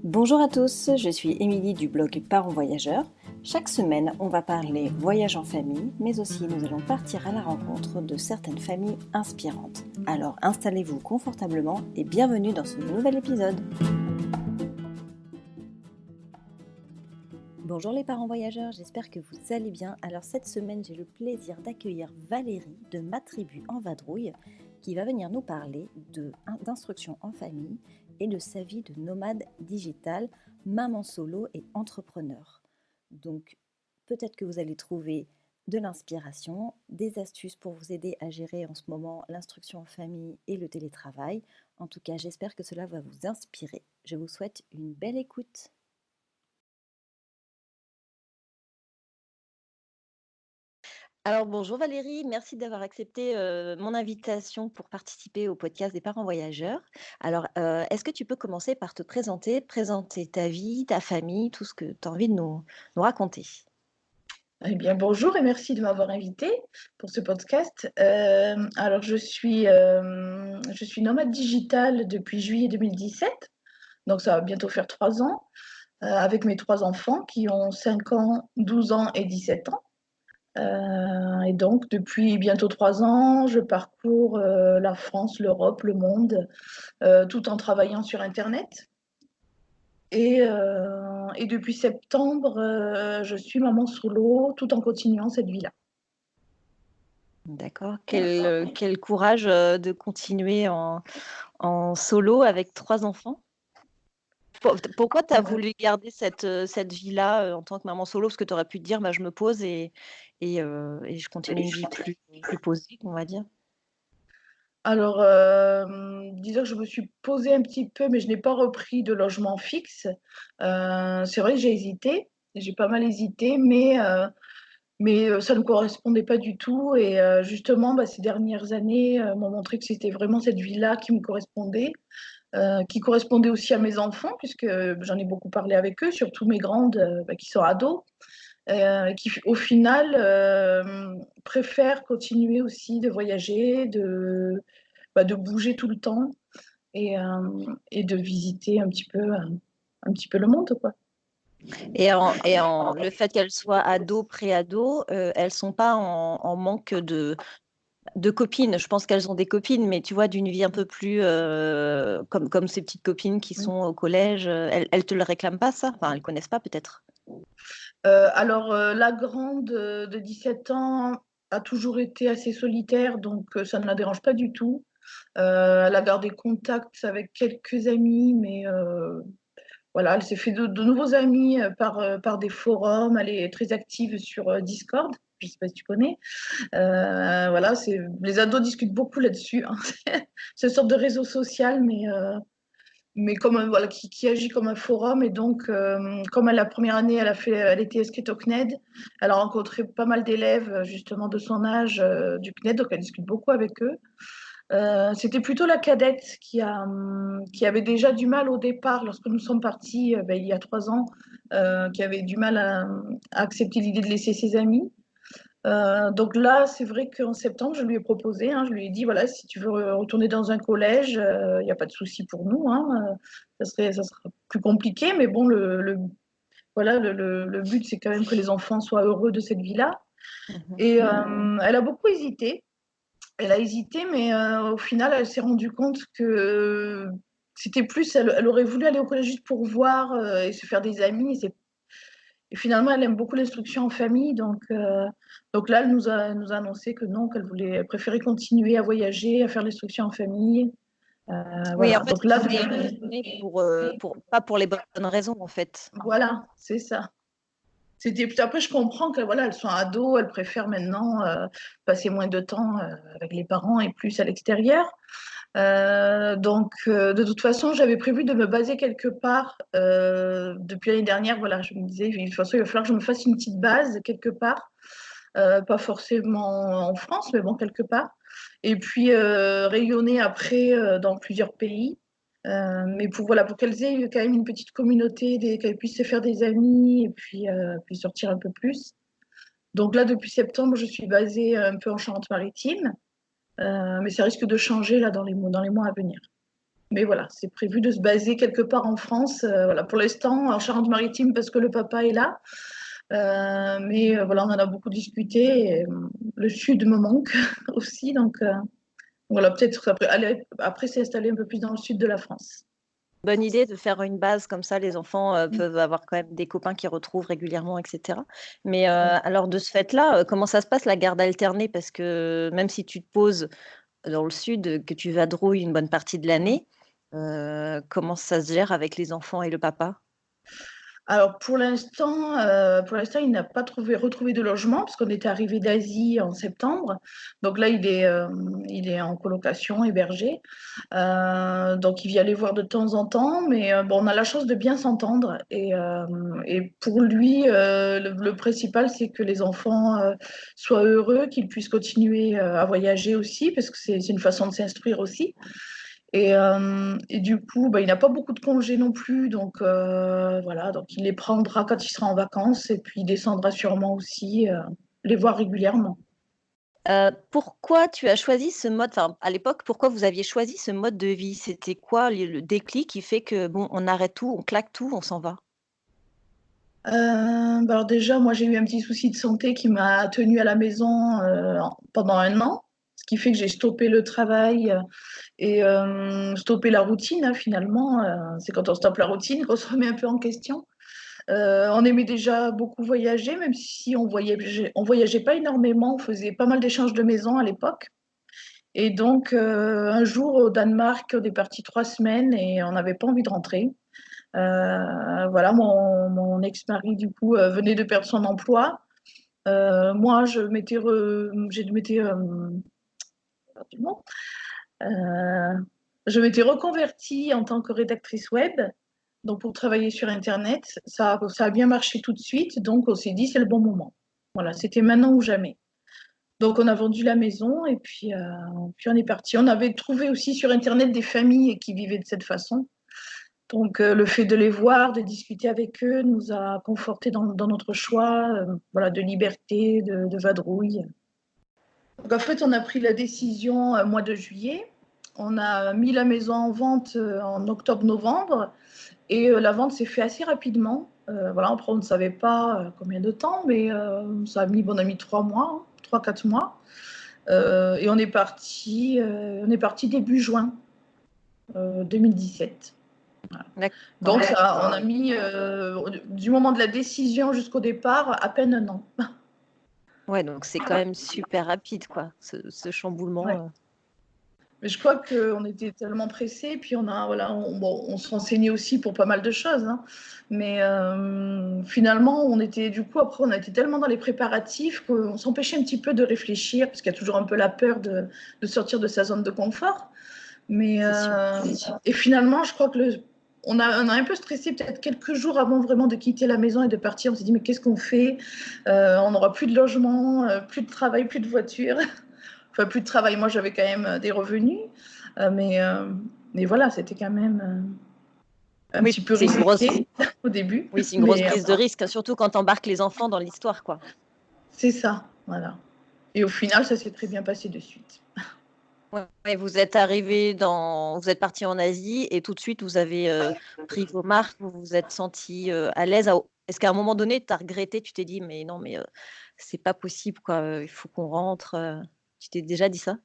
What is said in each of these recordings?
Bonjour à tous, je suis Émilie du blog Parents Voyageurs. Chaque semaine, on va parler voyage en famille, mais aussi nous allons partir à la rencontre de certaines familles inspirantes. Alors installez-vous confortablement et bienvenue dans ce nouvel épisode. Bonjour les parents voyageurs, j'espère que vous allez bien. Alors cette semaine, j'ai le plaisir d'accueillir Valérie de Ma Tribu en Vadrouille qui va venir nous parler d'instruction en famille et de sa vie de nomade digital, maman solo et entrepreneur. Donc peut-être que vous allez trouver de l'inspiration, des astuces pour vous aider à gérer en ce moment l'instruction en famille et le télétravail. En tout cas, j'espère que cela va vous inspirer. Je vous souhaite une belle écoute. Alors bonjour Valérie, merci d'avoir accepté mon invitation pour participer au podcast des parents voyageurs. Alors, est-ce que tu peux commencer par te présenter ta vie, ta famille, tout ce que tu as envie de nous raconter? Eh bien, bonjour et merci de m'avoir invitée pour ce podcast. Alors, je suis nomade digitale depuis juillet 2017, donc ça va bientôt faire 3 ans, avec mes 3 enfants qui ont 5 ans, 12 ans et 17 ans. Et donc, depuis bientôt 3 ans, je parcours la France, l'Europe, le monde, tout en travaillant sur Internet. Et depuis septembre, je suis maman solo tout en continuant cette vie-là. D'accord. Quel courage de continuer en solo avec 3 enfants. Pourquoi tu as voulu garder cette vie-là en tant que maman solo? Parce que tu aurais pu te dire, bah, je me pose et je continue une vie plus posée, on va dire. Alors, disons que je me suis posée un petit peu, mais je n'ai pas repris de logement fixe. C'est vrai que j'ai pas mal hésité, mais ça ne me correspondait pas du tout. Et justement, ces dernières années m'ont montré que c'était vraiment cette vie-là qui correspondait aussi à mes enfants, puisque j'en ai beaucoup parlé avec eux, surtout mes grandes qui sont ados, qui au final préfèrent continuer aussi de voyager, de bouger tout le temps et de visiter un petit peu le monde, quoi. Et le fait qu'elles soient ados, pré-ados, elles sont pas en manque de copines. Je pense qu'elles ont des copines, mais tu vois, d'une vie un peu plus comme ces petites copines qui sont au collège, elles te le réclament pas, ça? Enfin, elles connaissent pas peut-être. Alors, la grande de 17 ans a toujours été assez solitaire, donc ça ne la dérange pas du tout. Elle a gardé contact avec quelques amis, mais voilà, elle s'est fait de nouveaux amis par des forums. Elle est très active sur Discord. Je ne sais pas si tu connais. Voilà, les ados discutent beaucoup là-dessus, hein. C'est une sorte de réseau social, mais voilà, qui agit comme un forum. Et donc, comme la première année, elle était inscrite au CNED, elle a rencontré pas mal d'élèves justement de son âge du CNED, donc elle discute beaucoup avec eux. C'était plutôt la cadette qui avait déjà du mal au départ, lorsque nous sommes partis il y a 3 ans, qui avait du mal à accepter l'idée de laisser ses amis. Donc là, c'est vrai qu'en septembre, je lui ai proposé, hein, je lui ai dit, voilà, si tu veux retourner dans un collège, il n'y a pas de souci pour nous, hein, ça sera plus compliqué, mais bon, voilà, le but, c'est quand même que les enfants soient heureux de cette vie-là. Et elle a beaucoup hésité. Elle a hésité, mais au final, elle s'est rendue compte que c'était plus, elle aurait voulu aller au collège juste pour voir et se faire des amis. Et finalement, elle aime beaucoup l'instruction en famille. Donc là, elle nous a annoncé que non, elle préférait continuer à voyager, à faire l'instruction en famille. Oui, Voilà. en fait, Donc là, vous avez abandonné pas pour les bonnes raisons, en fait. voilà, c'est ça. Après, je comprends que voilà, elles sont ados, elles préfèrent maintenant passer moins de temps avec les parents et plus à l'extérieur. Donc, de toute façon, j'avais prévu de me baser quelque part depuis l'année dernière. Voilà, je me disais, de toute façon, il va falloir que je me fasse une petite base quelque part, pas forcément en France, mais bon, quelque part. Et puis, rayonner après dans plusieurs pays. Mais voilà, pour qu'elles aient quand même une petite communauté, qu'elles puissent se faire des amis et puis sortir un peu plus. Donc là, depuis septembre, je suis basée un peu en Charente-Maritime, mais ça risque de changer là dans les mois à venir. Mais voilà, c'est prévu de se baser quelque part en France. Voilà, pour l'instant, en Charente-Maritime, parce que le papa est là. Mais voilà, on en a beaucoup discuté. Et, le sud me manque aussi. Donc voilà, peut-être après s'installer un peu plus dans le sud de la France. Bonne idée de faire une base comme ça, les enfants peuvent avoir quand même des copains qu'ils retrouvent régulièrement, etc. Mais alors de ce fait-là, comment ça se passe la garde alternée? Parce que même si tu te poses dans le sud, que tu vadrouilles une bonne partie de l'année, comment ça se gère avec les enfants et le papa? Alors pour l'instant, il n'a pas retrouvé de logement parce qu'on était arrivé d'Asie en septembre. Donc là, il est en colocation, hébergé. Donc il vient les voir de temps en temps, mais bon, on a la chance de bien s'entendre. Et pour lui, le principal, c'est que les enfants soient heureux, qu'ils puissent continuer à voyager aussi, parce que c'est une façon de s'instruire aussi. Et du coup, bah, il n'a pas beaucoup de congés non plus, donc voilà, donc il les prendra quand il sera en vacances et puis il descendra sûrement aussi les voir régulièrement. Pourquoi tu as choisi ce mode, enfin, à l'époque, pourquoi vous aviez choisi ce mode de vie? C'était quoi le déclic qui fait que, bon, on arrête tout, on claque tout, on s'en va? Bah, alors déjà, moi j'ai eu un petit souci de santé qui m'a tenue à la maison pendant 1 an, ce qui fait que j'ai stoppé le travail et stoppé la routine hein, finalement. C'est quand on stoppe la routine qu'on se remet un peu en question. On aimait déjà beaucoup voyager, même si on voyageait pas énormément, on faisait pas mal d'échanges de maisons à l'époque. Et donc, un jour au Danemark, on est parti 3 semaines et on n'avait pas envie de rentrer. Voilà, mon ex-mari, du coup, venait de perdre son emploi. Moi, pardon. Euh, je m'étais reconvertie en tant que rédactrice web, donc pour travailler sur Internet. Ça a bien marché tout de suite, donc on s'est dit c'est le bon moment. Voilà, c'était maintenant ou jamais. Donc on a vendu la maison et puis on est parti. On avait trouvé aussi sur Internet des familles qui vivaient de cette façon. Donc le fait de les voir, de discuter avec eux, nous a confortés dans notre choix, voilà, de liberté, de vadrouille. Donc en fait, on a pris la décision mois de juillet. On a mis la maison en vente en octobre-novembre et la vente s'est faite assez rapidement. Voilà, après, on ne savait pas combien de temps, mais on a mis 3 mois, 3-4 mois. Et on est parti début juin 2017. Voilà. Donc, on a mis du moment de la décision jusqu'au départ à peine 1 an. Ouais, donc c'est quand même super rapide, quoi, ce chamboulement. Ouais. Mais je crois qu'on était tellement pressés, puis on se renseignait aussi pour pas mal de choses. Hein. Mais finalement, après, on a été tellement dans les préparatifs qu'on s'empêchait un petit peu de réfléchir, parce qu'il y a toujours un peu la peur de sortir de sa zone de confort. Mais, et finalement, je crois que on a un peu stressé peut-être quelques jours avant vraiment de quitter la maison et de partir. On s'est dit, mais qu'est-ce qu'on fait? On n'aura plus de logement, plus de travail, plus de voiture. Enfin, plus de travail. Moi, j'avais quand même des revenus. Mais voilà, c'était quand même un petit peu risqué au début. Oui, c'est une grosse prise de risque, surtout quand tu embarques les enfants dans l'histoire, quoi. C'est ça, voilà. Et au final, ça s'est très bien passé de suite. Ouais, vous êtes partis en Asie et tout de suite, vous avez pris vos marques, vous vous êtes sentis à l'aise. Est-ce qu'à un moment donné, tu as regretté, tu t'es dit, mais non, mais c'est pas possible, quoi, il faut qu'on rentre. Tu t'es déjà dit ça?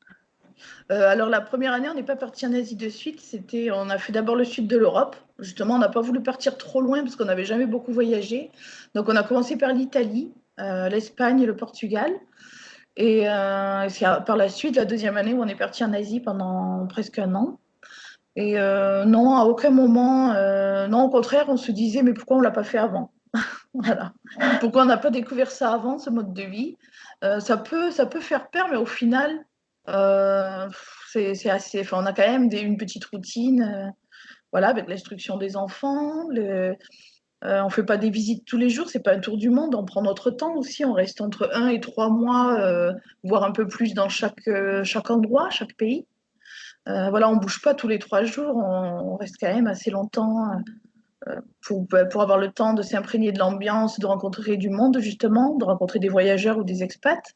Alors la première année, on n'est pas parti en Asie de suite. On a fait d'abord le sud de l'Europe. Justement, on n'a pas voulu partir trop loin parce qu'on n'avait jamais beaucoup voyagé. Donc on a commencé par l'Italie, l'Espagne et le Portugal. Et c'est par la suite, la deuxième année, où on est parti en Asie pendant presque 1 an. Et non, à aucun moment, non, au contraire, on se disait, mais pourquoi on ne l'a pas fait avant? Voilà. Pourquoi on n'a pas découvert ça avant, ce mode de vie? Ça peut faire peur, mais au final, euh, c'est assez. Enfin, on a quand même une petite routine, voilà, avec l'instruction des enfants. On ne fait pas des visites tous les jours, c'est pas un tour du monde. On prend notre temps aussi. On reste entre 1 et 3 mois, voire un peu plus dans chaque endroit, chaque pays. Voilà, on bouge pas tous les 3 jours. On reste quand même assez longtemps pour avoir le temps de s'imprégner de l'ambiance, de rencontrer du monde justement, de rencontrer des voyageurs ou des expats.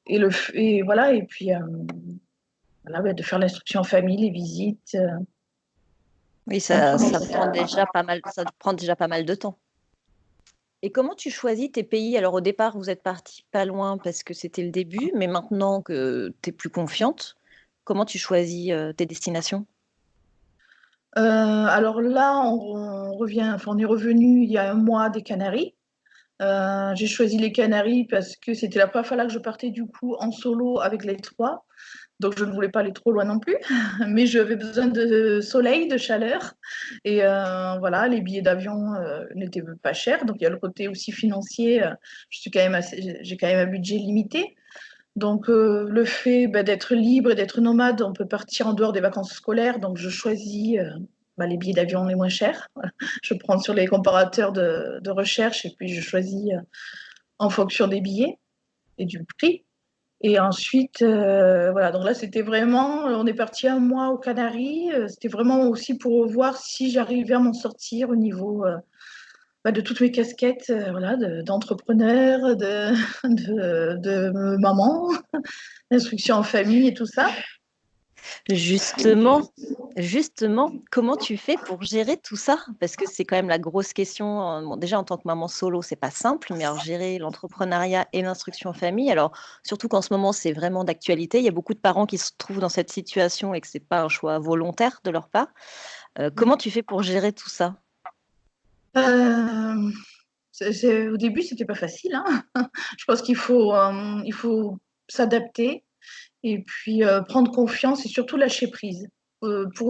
Et voilà, et puis voilà, de faire l'instruction en famille, les visites. Oui, entre ça nous. prend déjà pas mal de temps. Et comment tu choisis tes pays? Alors au départ, vous êtes partis pas loin parce que c'était le début, mais maintenant que tu es plus confiante, comment tu choisis, tes destinations? Alors là, on est revenu il y a un mois des Canaries. J'ai choisi les Canaries parce que c'était la première fois là que je partais du coup en solo avec les trois. Donc je ne voulais pas aller trop loin non plus, mais j'avais besoin de soleil, de chaleur. Et voilà, les billets d'avion n'étaient pas chers. Donc il y a le côté aussi financier. J'ai quand même un budget limité. Donc le fait d'être libre et d'être nomade, on peut partir en dehors des vacances scolaires. Donc je choisis les billets d'avion les moins chers. Je prends sur les comparateurs de recherche et puis je choisis en fonction des billets et du prix. Et ensuite, voilà, donc là, c'était vraiment, on est parti un mois aux Canaries. C'était vraiment aussi pour voir si j'arrivais à m'en sortir au niveau de toutes mes casquettes, voilà, d'entrepreneur, de maman, d'instruction en famille et tout ça. Justement, justement, comment tu fais pour gérer tout ça? Parce que c'est quand même la grosse question, bon, déjà en tant que maman solo, c'est pas simple, mais alors gérer l'entrepreneuriat et l'instruction en famille, alors surtout qu'en ce moment, c'est vraiment d'actualité. Il y a beaucoup de parents qui se trouvent dans cette situation et que c'est pas un choix volontaire de leur part. Comment tu fais pour gérer tout ça? Euh, Au début, c'était pas facile, hein. Je pense il faut s'adapter et puis prendre confiance et surtout lâcher prise.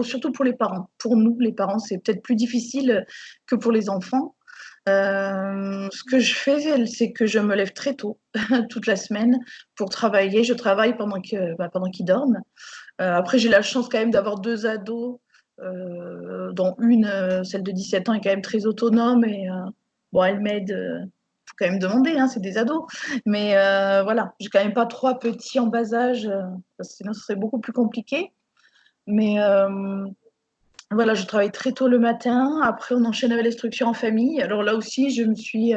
Surtout pour les parents. Pour nous, les parents, c'est peut-être plus difficile que pour les enfants. Ce que je fais, c'est que je me lève très tôt, toute la semaine, pour travailler. Je travaille pendant qu'ils dorment. Après, j'ai la chance quand même d'avoir deux ados, dont une, celle de 17 ans, est quand même très autonome et bon, elle m'aide. Faut quand même demander, hein, c'est des ados. Mais voilà, j'ai quand même pas trois petits en bas âge, parce que sinon ce serait beaucoup plus compliqué. Mais voilà, je travaille très tôt le matin. Après, on enchaîne avec l'instruction en famille. Alors là aussi, je me suis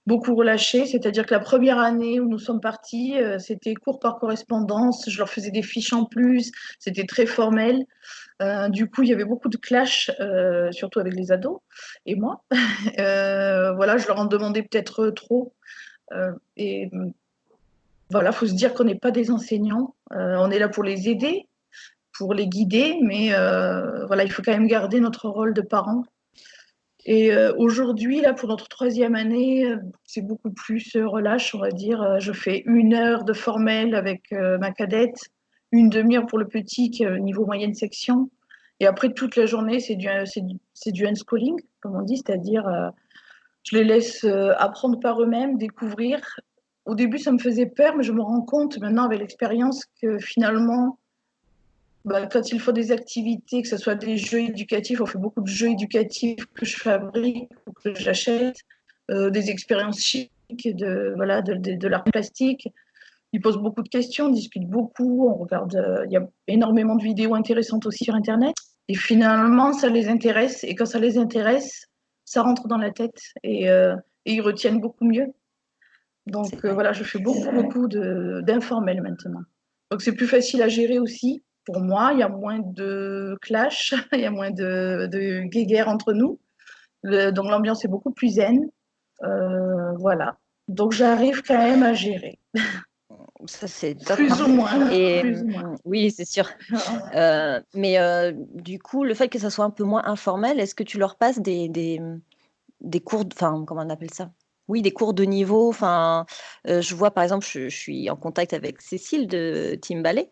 beaucoup relâchée. C'est-à-dire que la première année où nous sommes partis, c'était cours par correspondance. Je leur faisais des fiches en plus. C'était très formel. Du coup, il y avait beaucoup de clash, surtout avec les ados et moi. Voilà, je leur en demandais peut-être trop. Et voilà, il faut se dire qu'on n'est pas des enseignants. On est là pour les aider, pour les guider, mais voilà, il faut quand même garder notre rôle de parent. Et aujourd'hui, là, pour notre troisième année, c'est beaucoup plus relâche, on va dire. Je fais 1 heure de formel avec ma cadette, une demi-heure pour le petit qui est au niveau moyenne section. Et après, toute la journée, c'est du unschooling, comme on dit, c'est-à-dire je les laisse apprendre par eux-mêmes, découvrir. Au début, ça me faisait peur, mais je me rends compte maintenant avec l'expérience que finalement, quand il faut des activités, que ce soit des jeux éducatifs, on fait beaucoup de jeux éducatifs que je fabrique ou que j'achète, des expériences chics, voilà, de l'art plastique. Ils posent beaucoup de questions, on discute beaucoup, on regarde, il y a énormément de vidéos intéressantes aussi sur Internet. Et finalement, ça les intéresse. Et quand ça les intéresse, ça rentre dans la tête et ils retiennent beaucoup mieux. C'est Donc vrai. voilà, je fais beaucoup d'informels maintenant. Donc c'est plus facile à gérer aussi. Pour moi, il y a moins de clash, il y a moins de guéguerre entre nous. Donc l'ambiance est beaucoup plus zen. Voilà. Donc j'arrive quand même à gérer. Ça, c'est top, Plus hein. ou moins. Et Plus ou moins. oui, c'est sûr. Mais du coup, le fait que ça soit un peu moins informel, est-ce que tu leur passes des cours, enfin, comment on appelle ça? Oui, des cours de niveau. Enfin, je vois par exemple, je suis en contact avec Cécile de Team Ballet,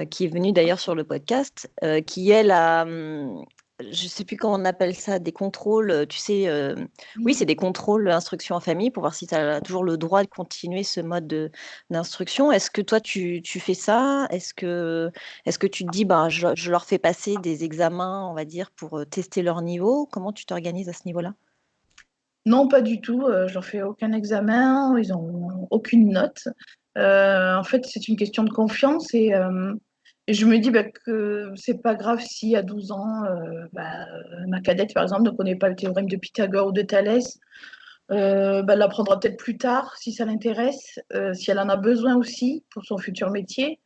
qui est venue d'ailleurs sur le podcast, qui elle a, je sais plus comment on appelle ça, des contrôles, tu sais, oui, c'est des contrôles instruction en famille pour voir si tu as toujours le droit de continuer ce mode d'instruction. Est-ce que toi tu fais ça? Est-ce que tu te dis: «Ben, je leur fais passer des examens, on va dire, pour, tester leur niveau»? Comment tu t'organises à ce niveau-là? Non, pas du tout. Je leur fais aucun examen, ils ont aucune note. En fait, c'est une question de confiance et je me dis que c'est pas grave si à 12 ans, ma cadette, par exemple, ne connaît pas le théorème de Pythagore ou de Thalès. Elle l'apprendra peut-être plus tard si ça l'intéresse, si elle en a besoin aussi pour son futur métier.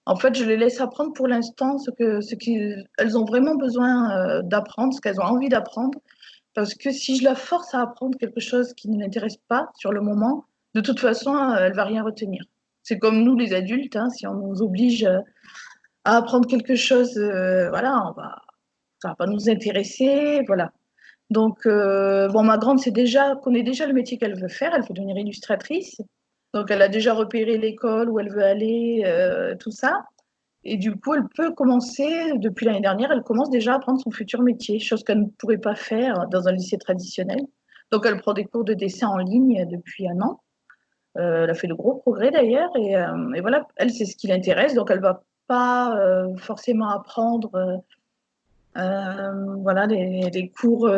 En fait, je les laisse apprendre pour l'instant ce qu'elles ont vraiment besoin d'apprendre, ce qu'elles ont envie d'apprendre. Parce que si je la force à apprendre quelque chose qui ne l'intéresse pas sur le moment, de toute façon, elle va rien retenir. C'est comme nous, les adultes, hein, si on nous oblige à apprendre quelque chose, voilà, ça va pas nous intéresser, voilà. Donc, bon, ma grande connaît déjà le métier qu'elle veut faire. Elle veut devenir illustratrice. Donc, elle a déjà repéré l'école où elle veut aller, tout ça. Et du coup, elle peut commencer, depuis l'année dernière, elle commence déjà à apprendre son futur métier, chose qu'elle ne pourrait pas faire dans un lycée traditionnel. Donc, elle prend des cours de dessin en ligne depuis un an. Elle a fait de gros progrès d'ailleurs. Et voilà, elle, c'est ce qui l'intéresse. Donc, elle va pas forcément apprendre voilà, des cours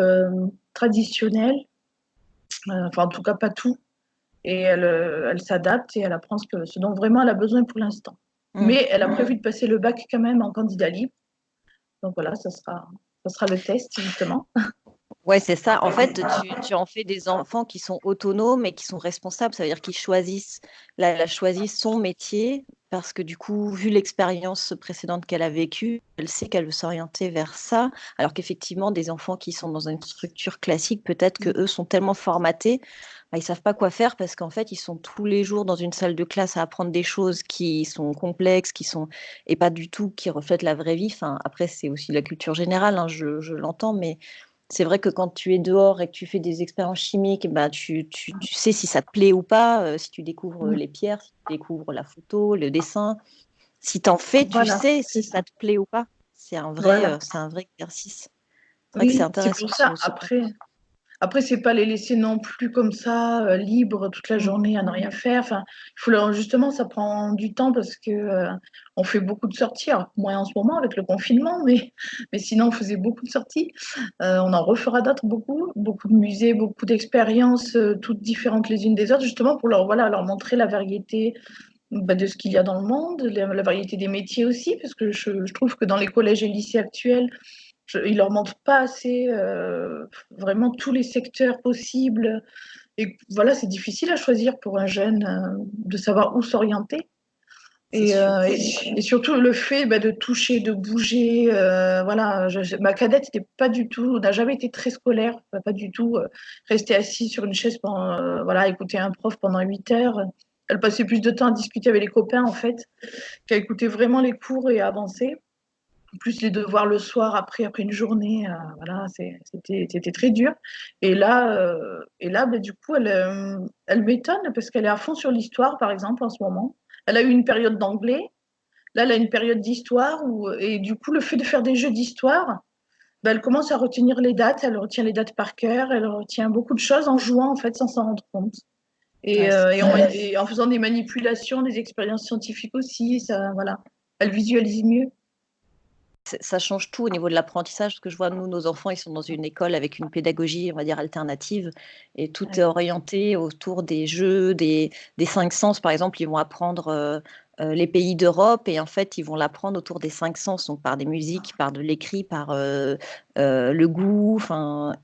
traditionnels. Enfin, en tout cas, pas tout. Et elle s'adapte et elle apprend ce dont vraiment elle a besoin pour l'instant. Mais elle a prévu de passer le bac quand même en candidat libre. Donc voilà, ça sera le test, justement. Ouais, c'est ça. En fait, tu en fais des enfants qui sont autonomes et qui sont responsables. Ça veut dire qu'ils choisissent, elle a choisi son métier parce que du coup, vu l'expérience précédente qu'elle a vécue, elle sait qu'elle veut s'orienter vers ça. Alors qu'effectivement, des enfants qui sont dans une structure classique, peut-être que eux sont tellement formatés, bah, ils savent pas quoi faire parce qu'en fait, ils sont tous les jours dans une salle de classe à apprendre des choses qui sont complexes, et pas du tout qui reflètent la vraie vie. Enfin, après, c'est aussi la culture générale, hein, je l'entends, mais c'est vrai que quand tu es dehors et que tu fais des expériences chimiques, bah, tu sais si ça te plaît ou pas, si tu découvres les pierres, si tu découvres la photo, le dessin. Si tu en fais, tu Voilà, sais c'est si ça. ça te plaît ou pas. C'est un Voilà. vrai exercice. C'est vrai que c'est Oui, c'est intéressant pour ça. ce point. Après, c'est pas les laisser non plus comme ça, libres toute la Mm. journée à ne rien faire. Enfin, justement, ça prend du temps parce que on fait beaucoup de sorties. Alors, moins en ce moment avec le confinement, mais sinon, on faisait beaucoup de sorties. On en refera d'autres, beaucoup, beaucoup de musées, beaucoup d'expériences, toutes différentes les unes des autres, justement pour voilà, leur montrer la variété de ce qu'il y a dans le monde, la variété des métiers aussi, parce que je trouve que dans les collèges et lycées actuels, ils leur montrent pas assez vraiment tous les secteurs possibles. Et voilà, c'est difficile à choisir pour un jeune de savoir où s'orienter. C'est sûr. Et surtout le fait de toucher, de bouger. Voilà, ma cadette n'a jamais été très scolaire, pas du tout rester assise sur une chaise pendant, voilà, écouter un prof pendant 8 heures. Elle passait plus de temps à discuter avec les copains en fait, qu'à écouter vraiment les cours et à avancer. Plus les devoirs le soir après une journée, voilà, c'était très dur. Et là du coup, elle m'étonne parce qu'elle est à fond sur l'histoire, par exemple, en ce moment. Elle a eu une période d'anglais, là, elle a une période d'histoire, et du coup, le fait de faire des jeux d'histoire, elle commence à retenir les dates, elle retient les dates par cœur, elle retient beaucoup de choses en jouant, en fait, sans s'en rendre compte. Et, Ouais, et en faisant des manipulations, des expériences scientifiques aussi, ça, voilà, elle visualise mieux. ça change tout au niveau de l'apprentissage, parce que je vois, nous, nos enfants, ils sont dans une école avec une pédagogie, on va dire, alternative, et tout est orienté autour des jeux, des 5 sens. Par exemple, ils vont apprendre les pays d'Europe, et en fait, ils vont l'apprendre autour des 5 sens, donc par des musiques, par de l'écrit, par le goût.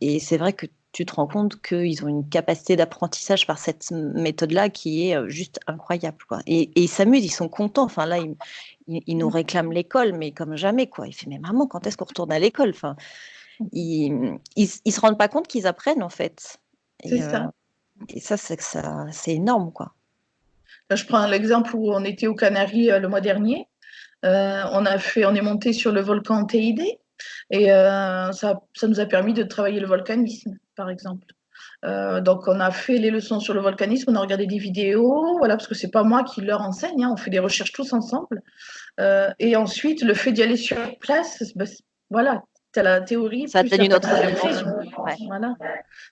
Et c'est vrai que tu te rends compte qu'ils ont une capacité d'apprentissage par cette méthode-là qui est juste incroyable, quoi. Et ils s'amusent, ils sont contents. Enfin, là, il nous réclame l'école, mais comme jamais, quoi. Il fait, mais maman, quand est-ce qu'on retourne à l'école? Enfin, ils se rendent pas compte qu'ils apprennent, en fait. C'est Et, ça. et ça, c'est énorme, quoi. Là, je prends l'exemple où on était aux Canaries le mois dernier. On est monté sur le volcan Teide et ça nous a permis de travailler le volcanisme, par exemple. Donc, on a fait les leçons sur le volcanisme, on a regardé des vidéos, voilà, parce que c'est pas moi qui leur enseigne, hein, on fait des recherches tous ensemble. Et ensuite, le fait d'y aller sur place, voilà, tu as la théorie Ça plus donne la une autre pratique après. dimension. Ouais. Voilà.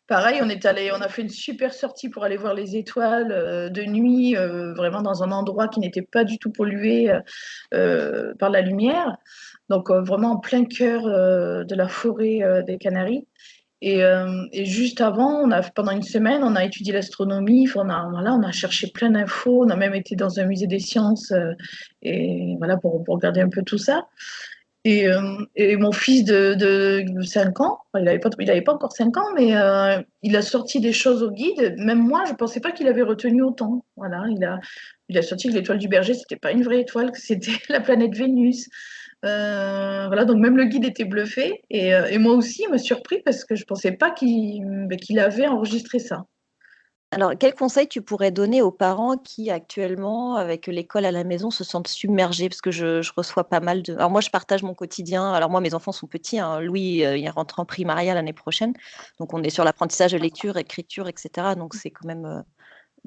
Pareil, on a fait une super sortie pour aller voir les étoiles de nuit, vraiment dans un endroit qui n'était pas du tout pollué par la lumière. Donc, vraiment en plein cœur de la forêt des Canaries. Et juste avant, pendant une semaine, on a étudié l'astronomie. Voilà, on a cherché plein d'infos. On a même été dans un musée des sciences et voilà, pour regarder un peu tout ça. Et mon fils de 5 ans, enfin, il avait pas encore 5 ans, mais il a sorti des choses au guide. Même moi, je ne pensais pas qu'il avait retenu autant. Voilà, Il a senti que l'étoile du Berger, c'était pas une vraie étoile, que c'était la planète Vénus. Voilà, donc même le guide était bluffé. Et moi aussi, il m'a surpris parce que je pensais pas qu'il avait enregistré ça. Alors, quel conseil tu pourrais donner aux parents qui, actuellement, avec l'école à la maison, se sentent submergés? Parce que je reçois pas mal de... Alors moi, je partage mon quotidien. Alors moi, mes enfants sont petits, hein. Louis, il rentre en primaria l'année prochaine. Donc, on est sur l'apprentissage de lecture, écriture, etc. Donc, c'est quand même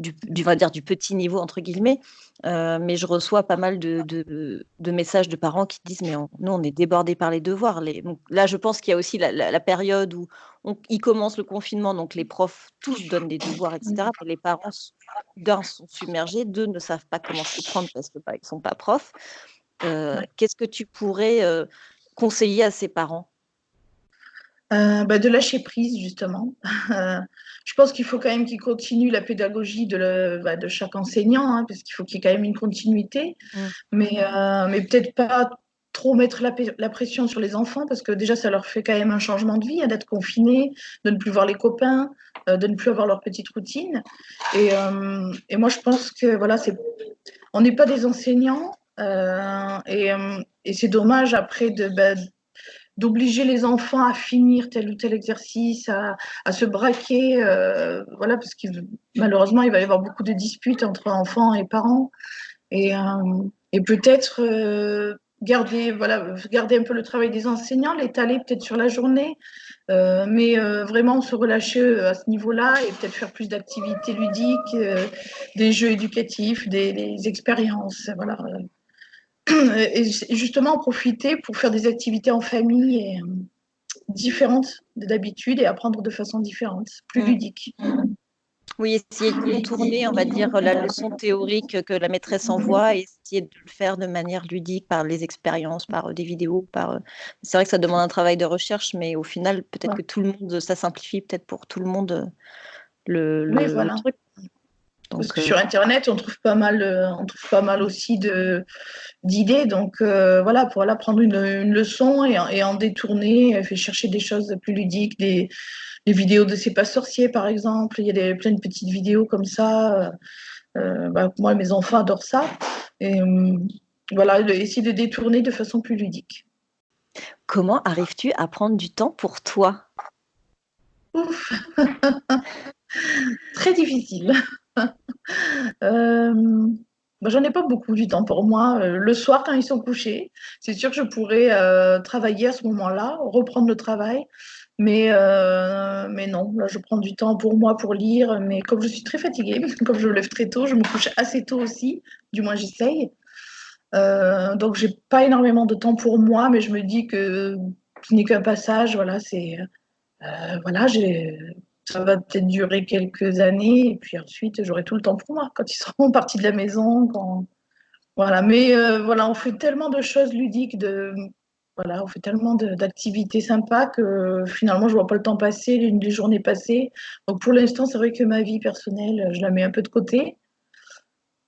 on va dire, du petit niveau, entre guillemets. Mais je reçois pas mal de messages de parents qui disent, mais nous, on est débordés par les devoirs. Donc, là, je pense qu'il y a aussi la période où il commence le confinement, donc les profs tous donnent des devoirs, etc. Mais les parents, d'un, sont submergés, deux, ne savent pas comment s'y prendre parce que, ils ne sont pas profs. Ouais. Qu'est-ce que tu pourrais conseiller à ces parents? De lâcher prise, justement. Je pense qu'il faut quand même qu'il continue la pédagogie de chaque enseignant, hein, parce qu'il faut qu'il y ait quand même une continuité, Mm. mais peut-être pas trop mettre la pression sur les enfants, parce que déjà, ça leur fait quand même un changement de vie, hein, d'être confinés, de ne plus voir les copains, de ne plus avoir leur petite routine. Et moi, je pense que voilà, on n'est pas des enseignants, et c'est dommage après d'obliger les enfants à finir tel ou tel exercice, à se braquer, voilà, parce que malheureusement, il va y avoir beaucoup de disputes entre enfants et parents. Et peut-être garder un peu le travail des enseignants, l'étaler peut-être sur la journée, mais vraiment se relâcher à ce niveau-là et peut-être faire plus d'activités ludiques, des jeux éducatifs, des expériences, voilà. Et justement en profiter pour faire des activités en famille différentes d'habitude et apprendre de façon différente, plus Mm. ludique. Oui, essayer de contourner, on va dire, la leçon théorique que la maîtresse envoie et essayer de le faire de manière ludique par les expériences, par des vidéos, C'est vrai que ça demande un travail de recherche, mais au final, peut-être que tout le monde, ça simplifie peut-être pour tout le monde Oui, le voilà. truc. Parce Donc, que sur Internet, on trouve pas mal aussi d'idées. Donc voilà, pour prendre une leçon et en détourner, fait chercher des choses plus ludiques, des vidéos de C'est pas sorcier, par exemple. Il y a plein de petites vidéos comme ça. Moi, mes enfants adorent ça. Et voilà, essayer de détourner de façon plus ludique. comment arrives-tu à prendre du temps pour toi? Ouf, très difficile. J'en ai pas beaucoup du temps pour moi. Le soir, quand ils sont couchés, c'est sûr que je pourrais travailler à ce moment-là, reprendre le travail. Mais non, là, je prends du temps pour moi pour lire. Mais comme je suis très fatiguée, comme je me lève très tôt, je me couche assez tôt aussi. Du moins, j'essaye. Donc, j'ai pas énormément de temps pour moi, mais je me dis que ce n'est qu'un passage. Voilà, voilà, ça va peut-être durer quelques années, et puis ensuite, j'aurai tout le temps pour moi quand ils seront partis de la maison. Voilà. Mais voilà, on fait tellement de choses ludiques, voilà, on fait tellement d'activités sympas que finalement, je vois pas le temps passer, les journées passer. Donc pour l'instant, c'est vrai que ma vie personnelle, je la mets un peu de côté.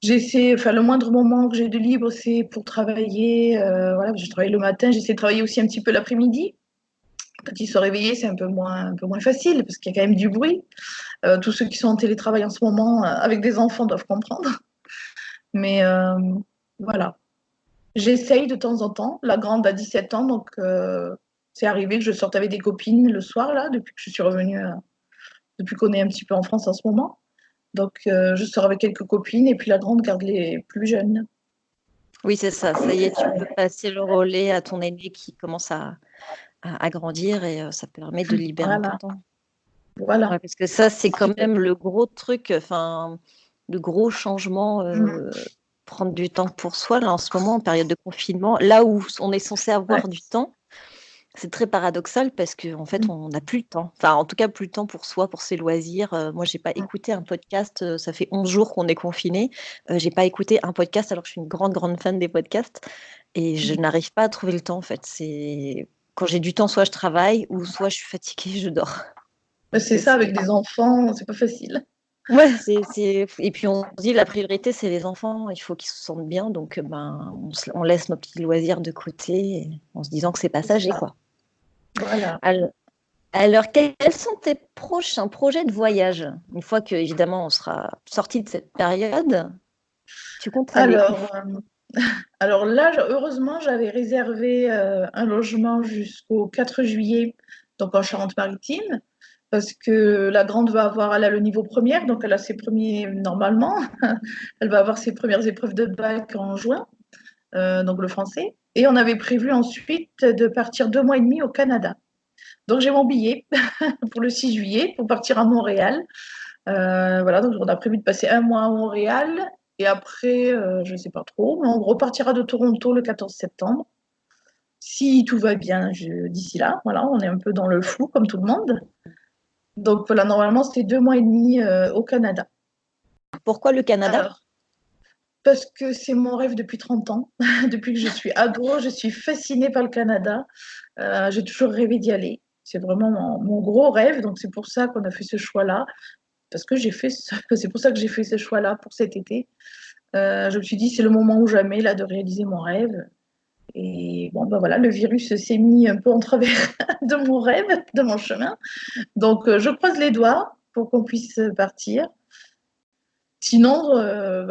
Enfin, le moindre moment que j'ai de libre, c'est pour travailler. Voilà, je travaille le matin, j'essaie de travailler aussi un petit peu l'après-midi. Quand ils sont réveillés, c'est un peu moins facile parce qu'il y a quand même du bruit. Tous ceux qui sont en télétravail en ce moment avec des enfants doivent comprendre. Mais voilà. J'essaye de temps en temps. La grande a 17 ans, donc c'est arrivé que je sorte avec des copines le soir, là, depuis que je suis revenue, depuis qu'on est un petit peu en France en ce moment. Donc je sors avec quelques copines et puis la grande garde les plus jeunes. Oui, c'est ça. Ça y est, tu peux passer le relais à ton aîné qui commence à grandir et ça permet de libérer un peu de Voilà, temps. voilà. Ouais, parce que ça, c'est quand même le gros truc, enfin, le gros changement, prendre du temps pour soi, là, en ce moment, en période de confinement, là où on est censé Ouais. avoir du temps, c'est très paradoxal parce qu'en fait, on n'a plus le temps. Enfin, en tout cas, plus le temps pour soi, pour ses loisirs. Moi, j'ai pas écouté un podcast, ça fait 11 jours qu'on est confinés. J'ai pas écouté un podcast alors que je suis une grande, grande fan des podcasts et je n'arrive pas à trouver le temps, en fait. Quand j'ai du temps, soit je travaille ou soit je suis fatiguée, je dors. Donc, C'est ça, avec des enfants, c'est pas facile. ouais, et puis on se dit la priorité c'est les enfants, il faut qu'ils se sentent bien, donc on laisse nos petits loisirs de côté en se disant que c'est passager, quoi. Voilà. Alors, quels sont tes prochains projets de voyage? Une fois que évidemment on sera sorti de cette période. Tu comptes aller où? Alors, alors là, heureusement, j'avais réservé un logement jusqu'au 4 juillet, donc en Charente-Maritime, parce que la grande elle a le niveau première, donc elle a ses premiers, normalement, elle va avoir ses premières épreuves de bac en juin, donc le français. Et on avait prévu ensuite de partir 2 mois et demi au Canada. Donc j'ai mon billet pour le 6 juillet pour partir à Montréal. Voilà, donc on a prévu de passer un mois à Montréal et après, je ne sais pas trop, mais on repartira de Toronto le 14 septembre. Si tout va bien d'ici là, voilà, on est un peu dans le flou comme tout le monde. Donc voilà, normalement c'était 2 mois et demi au Canada. Pourquoi le Canada? Alors, parce que c'est mon rêve depuis 30 ans. Depuis que je suis ado, je suis fascinée par le Canada. J'ai toujours rêvé d'y aller. C'est vraiment mon gros rêve, donc c'est pour ça qu'on a fait ce choix-là. Parce que c'est pour ça que j'ai fait ce choix-là pour cet été. Je me suis dit, c'est le moment ou jamais là de réaliser mon rêve. Et bon, ben voilà, le virus s'est mis un peu en travers de mon rêve, de mon chemin. Donc, je croise les doigts pour qu'on puisse partir. Sinon,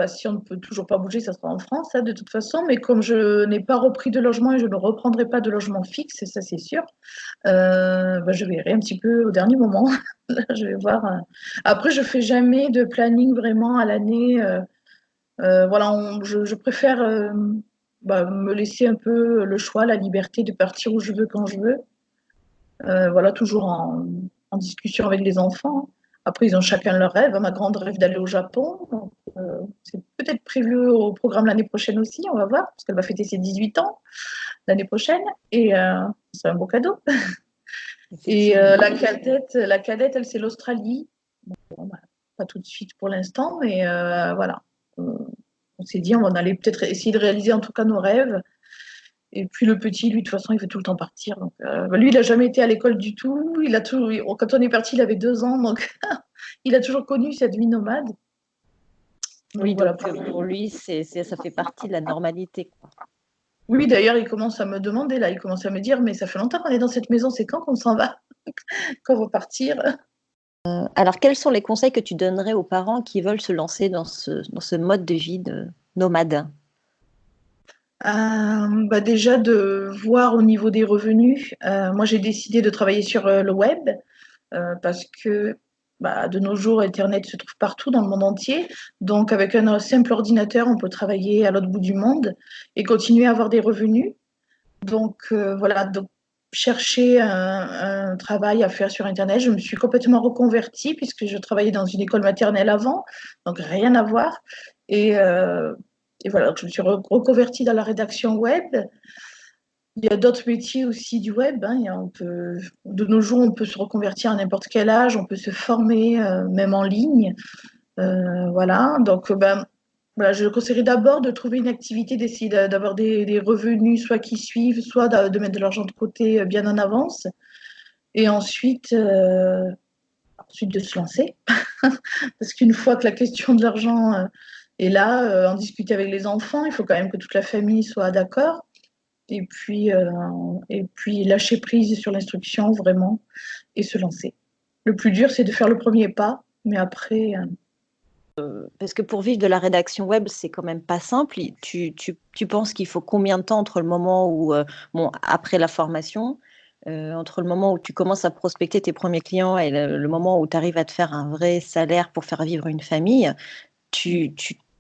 si on ne peut toujours pas bouger, ça sera en France, hein, de toute façon. Mais comme je n'ai pas repris de logement et je ne reprendrai pas de logement fixe, ça c'est sûr, je verrai un petit peu au dernier moment. Je vais voir. Après, je fais jamais de planning vraiment à l'année. Voilà, je préfère me laisser un peu le choix, la liberté de partir où je veux, quand je veux. Voilà, toujours en discussion avec les enfants. Après, ils ont chacun leur rêve. Ma grande rêve d'aller au Japon. Donc, c'est peut-être prévu au programme l'année prochaine aussi, on va voir, parce qu'elle va fêter ses 18 ans l'année prochaine. Et c'est un beau cadeau. Et la cadette, elle, c'est l'Australie. Bon, pas tout de suite pour l'instant, mais voilà. On s'est dit, on va aller peut-être essayer de réaliser en tout cas nos rêves. Et puis le petit, lui, de toute façon, il veut tout le temps partir. Donc, lui, il n'a jamais été à l'école du tout. Quand on est parti, il avait 2 ans, donc il a toujours connu cette vie nomade. Oui, voilà, donc pour lui, ça fait partie de la normalité, quoi. Oui, d'ailleurs, il commence à me demander, là, il commence à me dire, mais ça fait longtemps qu'on est dans cette maison, c'est quand qu'on s'en va? Quand on va partir? Alors, quels sont les conseils que tu donnerais aux parents qui veulent se lancer dans ce mode de vie de nomade? Déjà de voir au niveau des revenus. Moi, j'ai décidé de travailler sur le web parce que de nos jours, Internet se trouve partout dans le monde entier. Donc, avec un simple ordinateur, on peut travailler à l'autre bout du monde et continuer à avoir des revenus. Donc, voilà, donc chercher un travail à faire sur Internet. Je me suis complètement reconvertie puisque je travaillais dans une école maternelle avant, donc rien à voir. Et voilà, donc je me suis reconvertie dans la rédaction web. Il y a d'autres métiers aussi du web, hein. De nos jours, on peut se reconvertir à n'importe quel âge, on peut se former, même en ligne. Voilà, donc voilà, je conseillerais d'abord de trouver une activité, d'essayer d'avoir des revenus, soit qui suivent, soit de mettre de l'argent de côté bien en avance. Et ensuite de se lancer. Parce qu'une fois que la question de l'argent est là, en discuter avec les enfants, il faut quand même que toute la famille soit d'accord. Et puis lâcher prise sur l'instruction, vraiment, et se lancer. Le plus dur, c'est de faire le premier pas, mais après... Parce que pour vivre de la rédaction web, c'est quand même pas simple. Tu penses qu'il faut combien de temps entre le moment où, après la formation, entre le moment où tu commences à prospecter tes premiers clients et le moment où tu arrives à te faire un vrai salaire pour faire vivre une famille, tu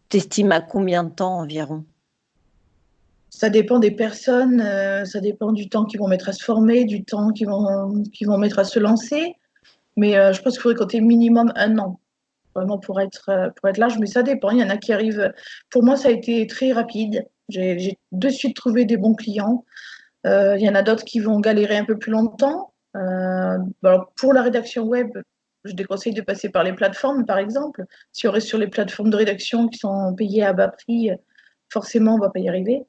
t'estimes à combien de temps environ? Ça dépend des personnes, ça dépend du temps qu'ils vont mettre à se former, du temps qu'ils vont mettre à se lancer. Mais je pense qu'il faudrait compter minimum 1 an, vraiment pour être large. Mais ça dépend. Il y en a qui arrivent. Pour moi, ça a été très rapide. J'ai de suite trouvé des bons clients. Il y en a d'autres qui vont galérer un peu plus longtemps. Alors pour la rédaction web, je déconseille de passer par les plateformes, par exemple. Si on reste sur les plateformes de rédaction qui sont payées à bas prix, forcément, on ne va pas y arriver.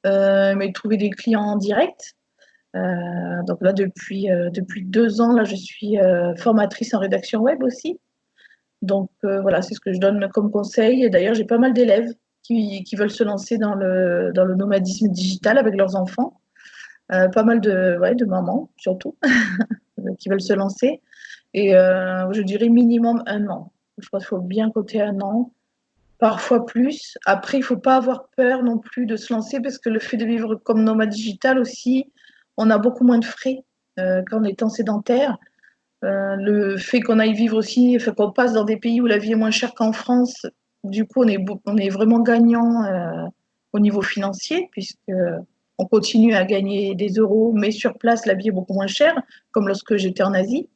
Mais trouver des clients en direct. Donc là, depuis 2 ans, là, je suis formatrice en rédaction web aussi. Donc voilà, c'est ce que je donne comme conseil. Et d'ailleurs, j'ai pas mal d'élèves qui veulent se lancer dans le nomadisme digital avec leurs enfants. Pas mal de mamans, surtout, qui veulent se lancer. Et je dirais minimum 1 an. Je crois qu'il faut bien compter 1 an parfois plus. Après, il ne faut pas avoir peur non plus de se lancer parce que le fait de vivre comme nomade digital aussi, on a beaucoup moins de frais qu'en étant sédentaire. Le fait qu'on aille vivre aussi, enfin, qu'on passe dans des pays où la vie est moins chère qu'en France, du coup, on est vraiment gagnant au niveau financier, puisque on continue à gagner des euros, mais sur place, la vie est beaucoup moins chère, comme lorsque j'étais en Asie.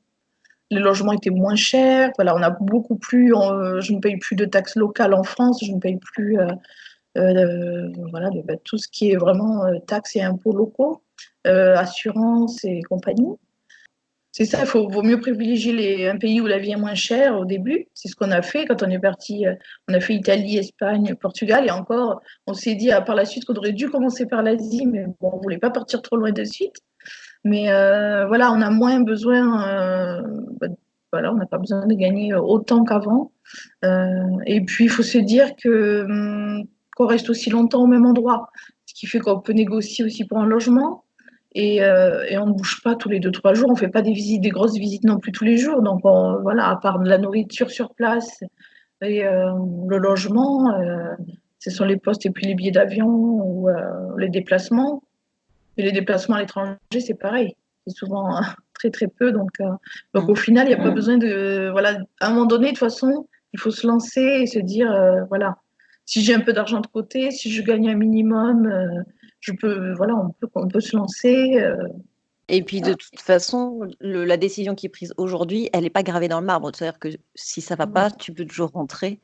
Les logements étaient moins chers. Voilà, on a beaucoup plus. Je ne paye plus de taxes locales en France. Je ne paye plus voilà, tout ce qui est vraiment taxes et impôts locaux, assurances et compagnie. C'est ça, vaut mieux privilégier un pays où la vie est moins chère au début. C'est ce qu'on a fait quand on est parti. On a fait Italie, Espagne, Portugal. Et encore, on s'est dit par la suite qu'on aurait dû commencer par l'Asie, mais bon, on ne voulait pas partir trop loin de suite. Mais voilà, on a moins besoin, voilà, on n'a pas besoin de gagner autant qu'avant. Et puis, il faut se dire qu'on reste aussi longtemps au même endroit, ce qui fait qu'on peut négocier aussi pour un logement. Et on ne bouge pas tous les 2-3 jours, on ne fait pas des grosses visites non plus tous les jours. Donc, voilà, à part de la nourriture sur place et le logement, ce sont les postes et puis les billets d'avion ou les déplacements. Et les déplacements à l'étranger, c'est pareil. C'est souvent très, très peu. Donc au final, il n'y a pas besoin de. Voilà, à un moment donné, de toute façon, il faut se lancer et se dire voilà, si j'ai un peu d'argent de côté, si je gagne un minimum, voilà, on peut se lancer. Et puis de toute façon, la décision qui est prise aujourd'hui, elle n'est pas gravée dans le marbre. C'est-à-dire que si ça ne va pas, tu peux toujours rentrer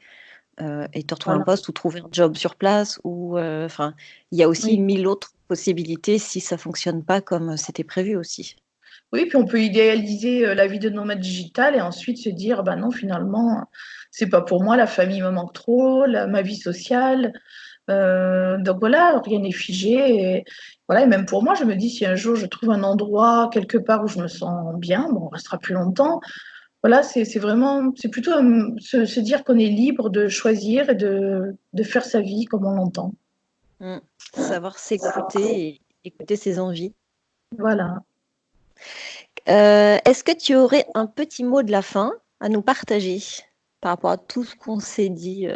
et te retrouver un poste ou trouver un job sur place. Il y a aussi 1000 autres possibilités si ça ne fonctionne pas comme c'était prévu aussi. Oui, puis on peut idéaliser la vie de nomade digital et ensuite se dire, non, finalement, c'est pas pour moi, la famille me manque trop, ma vie sociale. Donc voilà, rien n'est figé. Et, voilà, et même pour moi, je me dis, si un jour je trouve un endroit quelque part où je me sens bien, bon, on restera plus longtemps. Voilà, c'est plutôt se dire qu'on est libre de choisir et de faire sa vie comme on l'entend. Savoir s'écouter et écouter ses envies. Voilà. Est-ce que tu aurais un petit mot de la fin à nous partager par rapport à tout ce qu'on s'est dit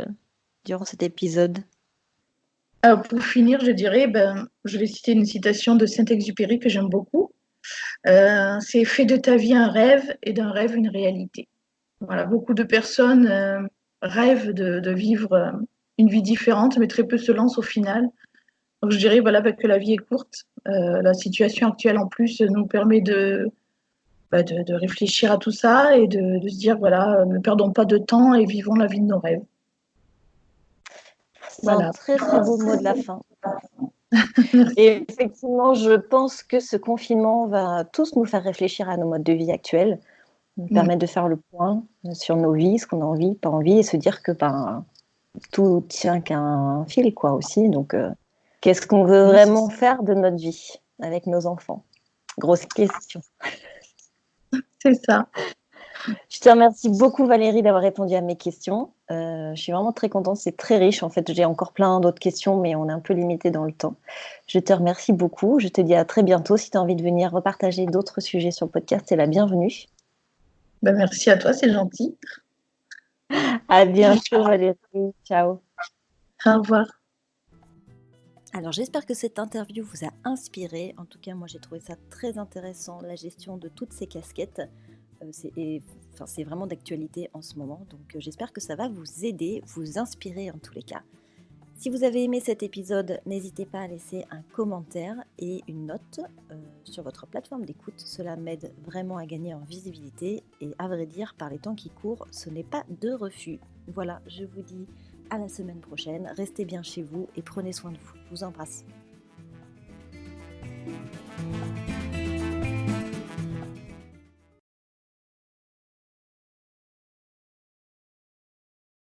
durant cet épisode? Alors, pour finir, je dirais, je vais citer une citation de Saint-Exupéry que j'aime beaucoup. C'est « Fais de ta vie un rêve et d'un rêve une réalité ». Voilà, beaucoup de personnes rêvent de vivre une vie différente, mais très peu se lancent au final. Donc je dirais voilà, que la vie est courte. La situation actuelle en plus nous permet de réfléchir à tout ça et de se dire voilà, ne perdons pas de temps et vivons la vie de nos rêves. C'est un très très beau mot de la fin. Et effectivement, je pense que ce confinement va tous nous faire réfléchir à nos modes de vie actuels, nous permettre de faire le point sur nos vies, ce qu'on a envie, pas envie, et se dire que tout tient qu'à un fil, quoi, aussi. Donc, qu'est-ce qu'on veut vraiment faire de notre vie avec nos enfants? Grosse question. C'est ça. Je te remercie beaucoup, Valérie, d'avoir répondu à mes questions. Je suis vraiment très contente, c'est très riche. En fait, j'ai encore plein d'autres questions, mais on est un peu limité dans le temps. Je te remercie beaucoup. Je te dis à très bientôt. Si tu as envie de venir repartager d'autres sujets sur le podcast, c'est la bienvenue. Merci à toi, c'est gentil. À bientôt, Valérie. Ciao. Au revoir. Alors, j'espère que cette interview vous a inspiré. En tout cas, moi, j'ai trouvé ça très intéressant, la gestion de toutes ces casquettes. C'est vraiment d'actualité en ce moment, donc j'espère que ça va vous aider, vous inspirer en tous les cas. Si vous avez aimé cet épisode, n'hésitez pas à laisser un commentaire et une note sur votre plateforme d'écoute. Cela m'aide vraiment à gagner en visibilité et à vrai dire, par les temps qui courent, ce n'est pas de refus. Voilà, je vous dis à la semaine prochaine, restez bien chez vous et prenez soin de vous. Je vous embrasse.